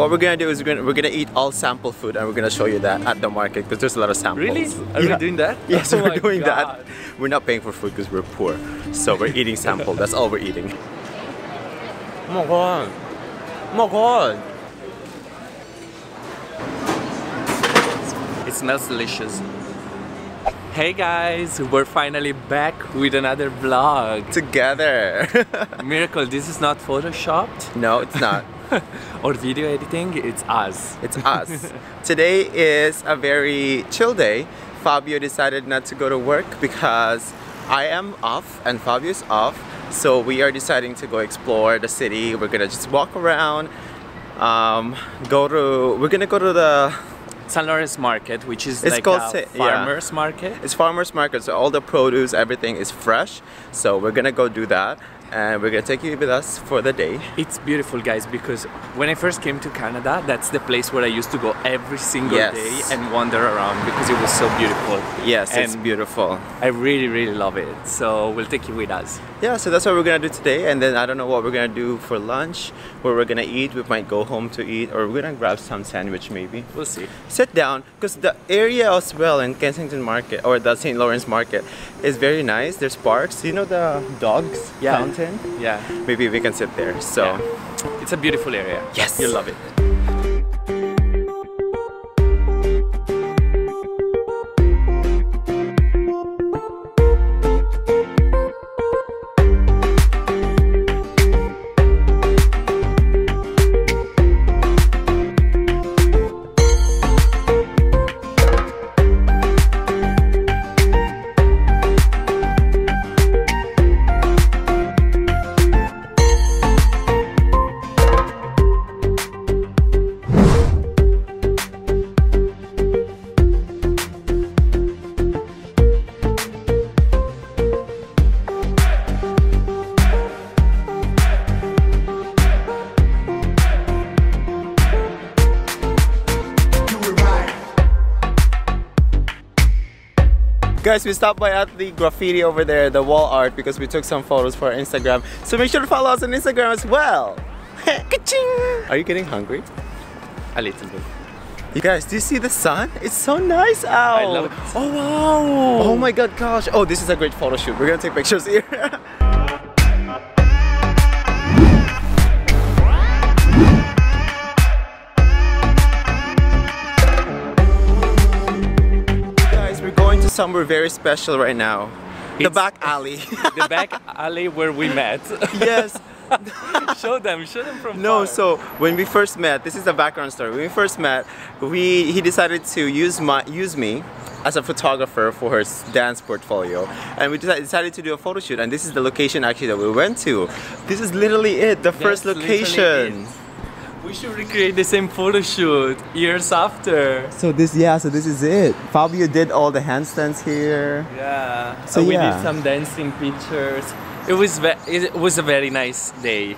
What we're gonna do is we're gonna eat all sample food, and we're gonna show you that at the market because there's a lot of samples. Really? Are we doing that? Yes, Oh we're my doing God. that. We're not paying for food because we're poor, so we're eating sample. That's all we're eating. Oh my god! Oh my god! It smells delicious. Hey guys, we're finally back with another vlog. Together. Miracle, this is not photoshopped. No, it's not. Or video editing, it's us. It's us. Today is a very chill day. Fabio decided not to go to work because I am off and Fabio is off. So we are deciding to go explore the city. We're gonna just walk around. We're gonna go to the San Lawrence Market, which is It's like called a farmer's market. It's farmer's market, so all the produce, everything is fresh. So we're gonna go do that, and we're gonna take you with us for the day. It's beautiful, guys, because when I first came to Canada, that's the place where I used to go every single day and wander around because it was so beautiful. Yes, and it's beautiful. I really, really love it. So we'll take you with us. Yeah, so that's what we're gonna do today, and then I don't know what we're gonna do for lunch, where we're gonna eat. We might go home to eat, or we're gonna grab some sandwich maybe. We'll see. Sit down, because the area as well in Kensington Market, or the St. Lawrence Market, is very nice. There's parks. You know the dogs fountain? Yeah. Maybe we can sit there. So Yeah. It's a beautiful area. Yes. You'll love it. guys, we stopped by at the graffiti over there, the wall art, because we took some photos for our Instagram. So make sure to follow us on Instagram as well. Ka-ching! Are you getting hungry? A little bit. You guys, do you see the sun? It's so nice out. I love it. Oh wow! Oh my god, gosh! Oh, this is a great photo shoot. We're gonna take pictures here. Somewhere very special right now. The back alley. The back alley where we met. Yes. show them from No, far. so when we first met, this is the background story. When we first met, he decided to use me as a photographer for his dance portfolio, and we decided to do a photo shoot. And this is the location actually that we went to. This is literally it, the first location. We should recreate the same photo shoot years after. So this is it. Fabio did all the handstands here. Yeah. So we did some dancing pictures. It was a very nice day.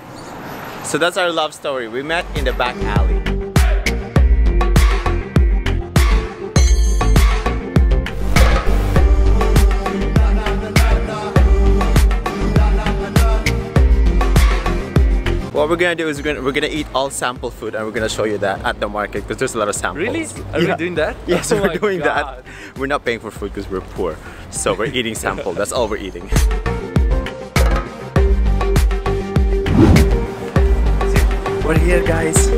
So that's our love story. We met in the back alley. What we're gonna do is we're gonna eat all sample food, and we're gonna show you that at the market because there's a lot of samples. Really? Are we doing that? Yes, Oh we're my doing God. that. We're not paying for food because we're poor, so we're eating sample. That's all we're eating. We're here, guys.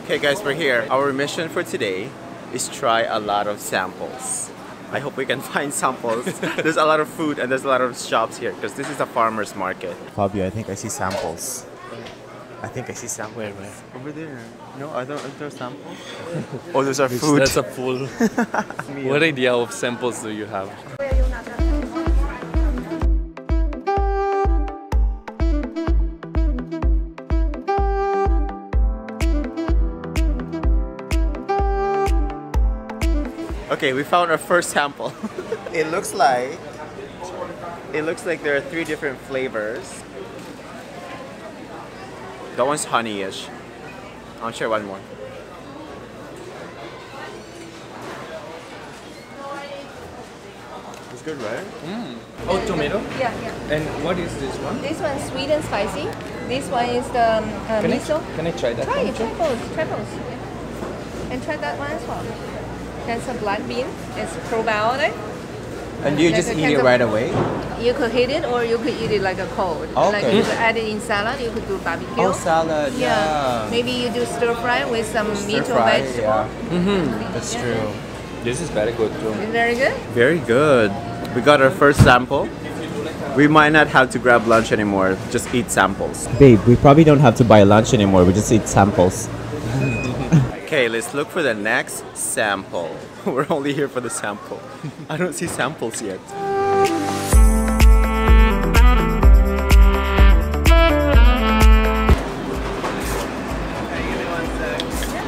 Okay, guys, we're here. Our mission for today is try a lot of samples. I hope we can find samples. There's a lot of food and there's a lot of shops here because this is a farmer's market. Fabio, I think I see samples. I think I see samples. Where? Over there. No, I don't. Are there samples? Oh, those are food. That's a full. What idea of samples do you have? Okay, we found our first sample. It looks like there are 3 different flavors. That one's honey-ish. I'll share one more. It's good, right? Oh, tomato? Yeah, yeah. And what is this one? This one's sweet and spicy. This one is the miso. Can I try that? Try one it, too? try both. Yeah. And try that one as well. That's a black bean. It's probiotic. And do you There's just a eat kind it of- right away? You could heat it or you could eat it like a cold. Okay. Like you could add it in salad. You could do barbecue. Oh, salad, yeah. Maybe you do stir fry with some Stir meat or fry, vegetable. yeah. That's true. This is very good too. It's very good. Very good. We got our first sample. We might not have to grab lunch anymore. Just eat samples. Babe, we probably don't have to buy lunch anymore. We just eat samples. Okay, let's look for the next sample. We're only here for the sample. I don't see samples yet.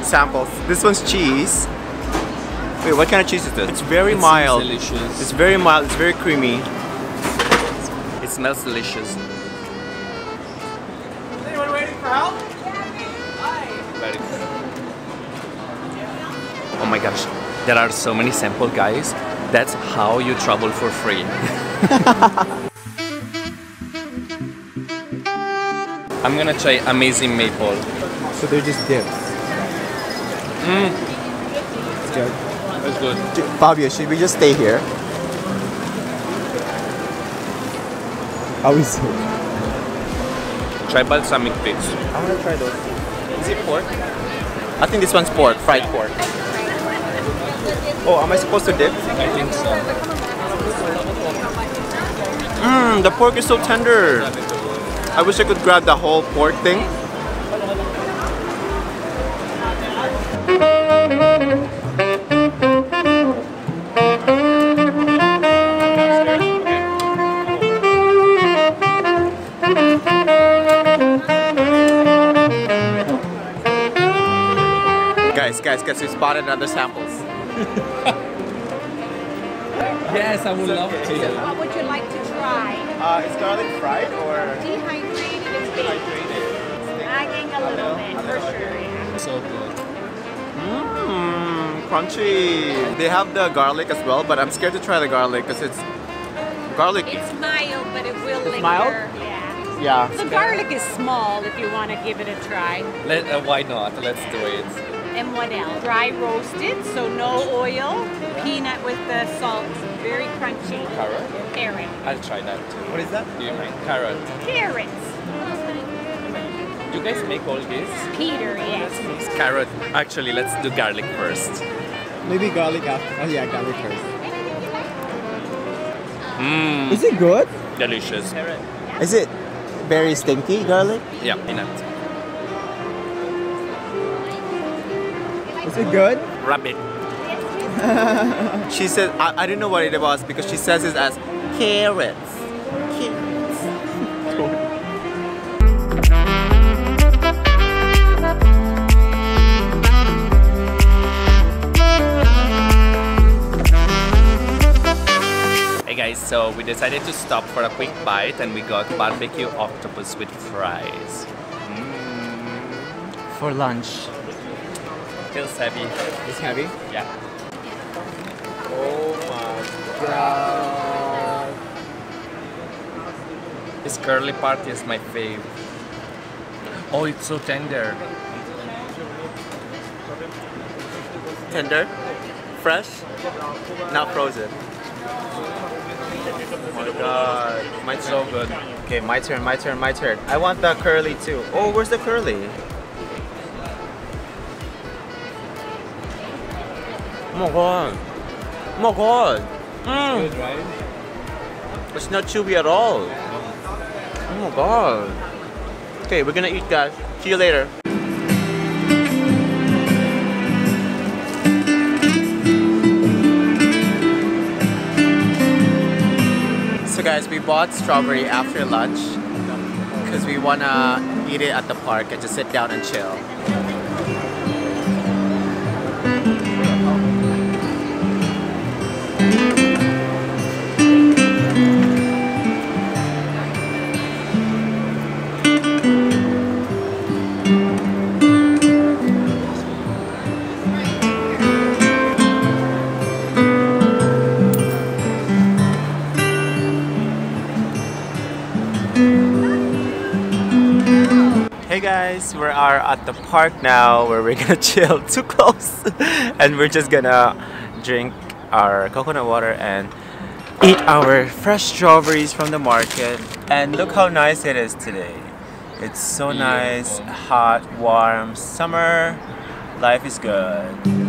Samples. This one's cheese. Wait, what kind of cheese is this? It's very mild. Delicious. It's very mild. It's very creamy. It smells delicious. Anyone waiting for help? Very good. Oh my gosh, there are so many sample guys. That's how you travel for free. I'm gonna try amazing maple. So they're just dips. It's good. It's good. Fabio, should we just stay here? How is it? Try balsamic figs. I want to try those. Is it pork? I think this one's pork, fried pork. Oh, am I supposed to dip? I think so. The pork is so tender. I wish I could grab the whole pork thing. Guys, we spotted another samples. Yes, I would love to. What would you like to try? Is garlic fried or Dehydrated and baked. dehydrated? Lagging a little bit, for sure. Yeah. So good. Crunchy. They have the garlic as well, but I'm scared to try the garlic because it's garlic. It's mild, but it will linger. mild? Yeah. Yeah. The garlic is small if you want to give it a try. Why not? Let's do it. And what else? Dry roasted, so no oil. Peanut with the salt. Very crunchy. Carrot? Carrot. I'll try that too. What is that? Do you mind? Carrot. Carrots. Do you guys make all this? Peter, yes. Carrot. Actually, let's do garlic first. Maybe garlic after. Oh yeah, garlic first. Mmm. Is it good? Delicious. Is it very stinky garlic? Yeah, peanut. Is it good? Rabbit. She said, I didn't know what it was because she says it as carrots. Hey guys, so we decided to stop for a quick bite and we got barbecue octopus with fries. For lunch. Feels heavy. It's heavy? Yeah. Oh my god. This curly part is my fave. Oh, it's so tender. Tender? Fresh? Not frozen. Oh my god. My turn. So good. Okay, my turn. I want the curly too. Oh, where's the curly? Oh my god. Oh my god. Good, right? It's not chewy at all. Oh my god. Okay, we're gonna eat, guys. See you later. So guys, we bought strawberry after lunch because we wanna eat it at the park and just sit down and chill. Hey guys, we are at the park now where we're gonna chill too close and we're just gonna drink our coconut water and eat our fresh strawberries from the market. And look how nice it is today. It's so nice, hot, warm, summer. Life is good.